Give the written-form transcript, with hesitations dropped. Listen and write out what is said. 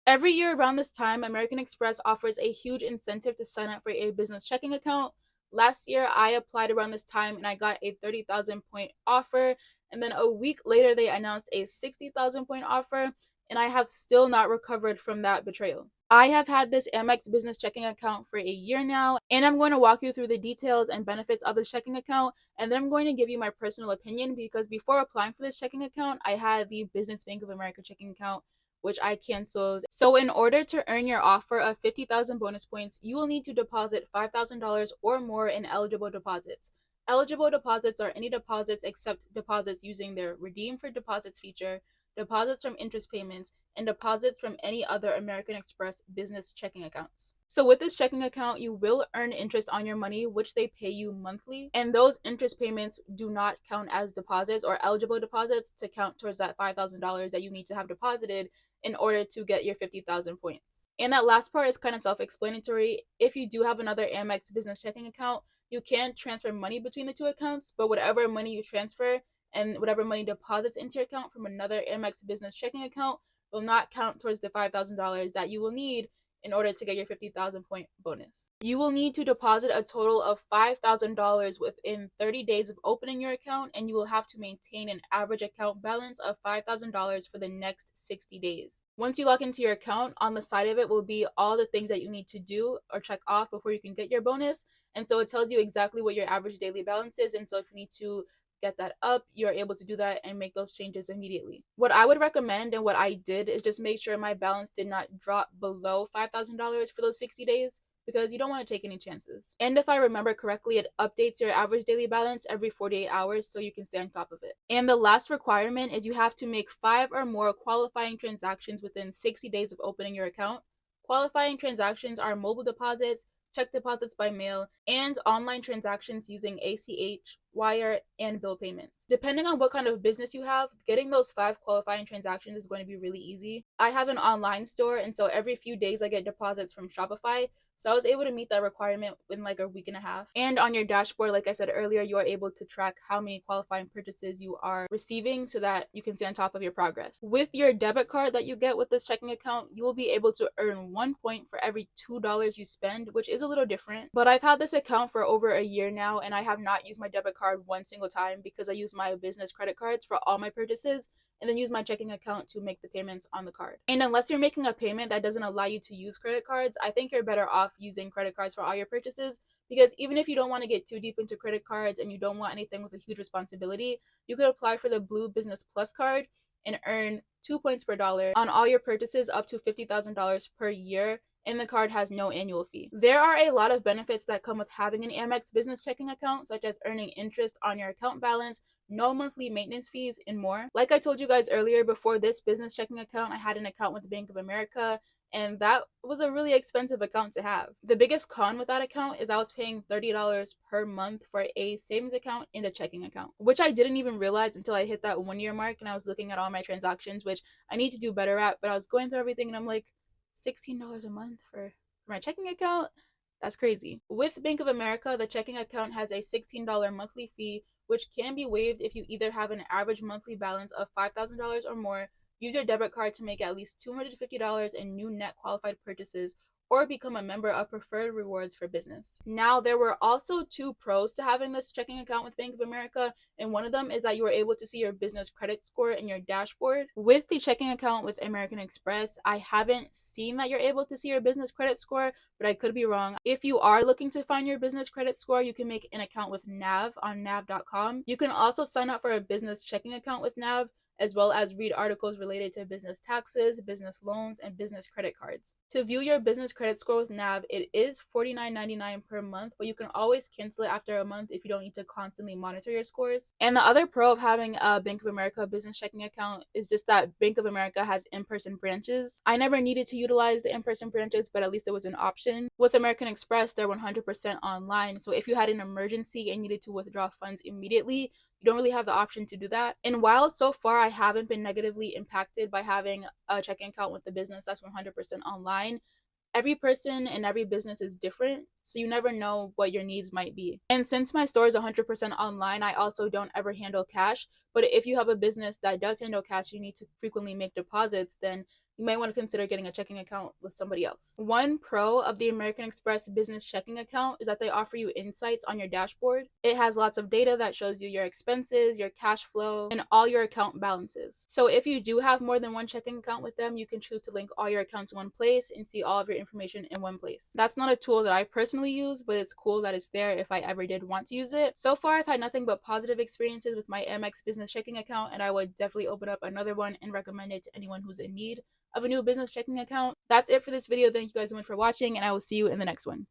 Every year around this time, American Express offers a huge incentive to sign up for a business checking account. Last year, I applied around this time and I got a 30,000 point offer. And then a week later, they announced a 60,000 point offer. And I have still not recovered from that betrayal. I have had this Amex Business Checking Account for a year now, and I'm going to walk you through the details and benefits of this checking account. And then I'm going to give you my personal opinion because before applying for this checking account, I had the Business Bank of America checking account, which I canceled. So, in order to earn your offer of 50,000 bonus points, you will need to deposit $5,000 or more in eligible deposits. Eligible deposits are any deposits except deposits using their Redeem for Deposits feature, deposits from interest payments, and deposits from any other American Express business checking accounts. So, with this checking account, you will earn interest on your money, which they pay you monthly. And those interest payments do not count as deposits or eligible deposits to count towards that $5,000 that you need to have deposited in order to get your 50,000 points. And that last part is kind of self explanatory. If you do have another Amex business checking account, you can transfer money between the two accounts, but whatever money you transfer and whatever money deposits into your account from another Amex business checking account will not count towards the $5,000 that you will need in order to get your 50,000 point bonus. You will need to deposit a total of $5,000 within 30 days of opening your account, and you will have to maintain an average account balance of $5,000 for the next 60 days. Once you log into your account, on the side of it will be all the things that you need to do or check off before you can get your bonus. And so it tells you exactly what your average daily balance is. And so if you need to get that up, you're able to do that and make those changes immediately. What I would recommend and what I did is just make sure my balance did not drop below $5,000 for those 60 days because you don't want to take any chances. And if I remember correctly, it updates your average daily balance every 48 hours so you can stay on top of it. And the last requirement is you have to make 5 or more qualifying transactions within 60 days of opening your account. Qualifying transactions are mobile deposits, check deposits by mail, and online transactions using ACH, wire, and bill payments. Depending on what kind of business you have, getting those 5 qualifying transactions is going to be really easy. I have an online store, and so every few days I get deposits from Shopify. So I was able to meet that requirement in like a week and a half. And on your dashboard, like I said earlier, you are able to track how many qualifying purchases you are receiving so that you can stay on top of your progress. With your debit card that you get with this checking account, you will be able to earn 1 point for every $2 you spend, which is a little different. But I've had this account for over a year now, and I have not used my debit card one single time because I use my business credit cards for all my purchases and then use my checking account to make the payments on the card. And unless you're making a payment that doesn't allow you to use credit cards, I think you're better off using credit cards for all your purchases because even if you don't want to get too deep into credit cards and you don't want anything with a huge responsibility, you could apply for the Blue Business Plus card and earn 2 points per dollar on all your purchases up to $50,000 per year, and the card has no annual fee. There are a lot of benefits that come with having an Amex business checking account, such as earning interest on your account balance, no monthly maintenance fees, and more. Like I told you guys earlier, before this business checking account, I had an account with the Bank of America, and that was a really expensive account to have. The biggest con with that account is I was paying $30 per month for a savings account and a checking account, which I didn't even realize until I hit that 1 year mark and I was looking at all my transactions, which I need to do better at, but I was going through everything and I'm like, $16 a month for my checking account? That's crazy. With Bank of America, the checking account has a $16 monthly fee, which can be waived if you either have an average monthly balance of $5,000 or more, use your debit card to make at least $250 in new net qualified purchases, or become a member of Preferred Rewards for Business. Now, there were also 2 pros to having this checking account with Bank of America, and one of them is that you were able to see your business credit score in your dashboard. With the checking account with American Express, I haven't seen that you're able to see your business credit score, but I could be wrong. If you are looking to find your business credit score, you can make an account with Nav on nav.com. You can also sign up for a business checking account with Nav, as well as read articles related to business taxes, business loans, and business credit cards. To view your business credit score with Nav, it is $49.99 per month, but you can always cancel it after a month if you don't need to constantly monitor your scores. And the other pro of having a Bank of America business checking account is just that Bank of America has in-person branches. I never needed to utilize the in-person branches, but at least it was an option. With American Express, they're 100% online, so if you had an emergency and needed to withdraw funds immediately, you don't really have the option to do that. And while so far I haven't been negatively impacted by having a checking account with the business that's 100% online, every person and every business is different, so you never know what your needs might be. And since my store is 100% online, I also don't ever handle cash. But if you have a business that does handle cash, you need to frequently make deposits, then you might want to consider getting a checking account with somebody else. One pro of the American Express Business Checking Account is that they offer you insights on your dashboard. It has lots of data that shows you your expenses, your cash flow, and all your account balances. So if you do have more than one checking account with them, you can choose to link all your accounts in one place and see all of your information in one place. That's not a tool that I personally use, but it's cool that it's there if I ever did want to use it. So far, I've had nothing but positive experiences with my Amex Business Checking Account, and I would definitely open up another one and recommend it to anyone who's in need of a new business checking account. That's it for this video. Thank you guys so much for watching, and I will see you in the next one.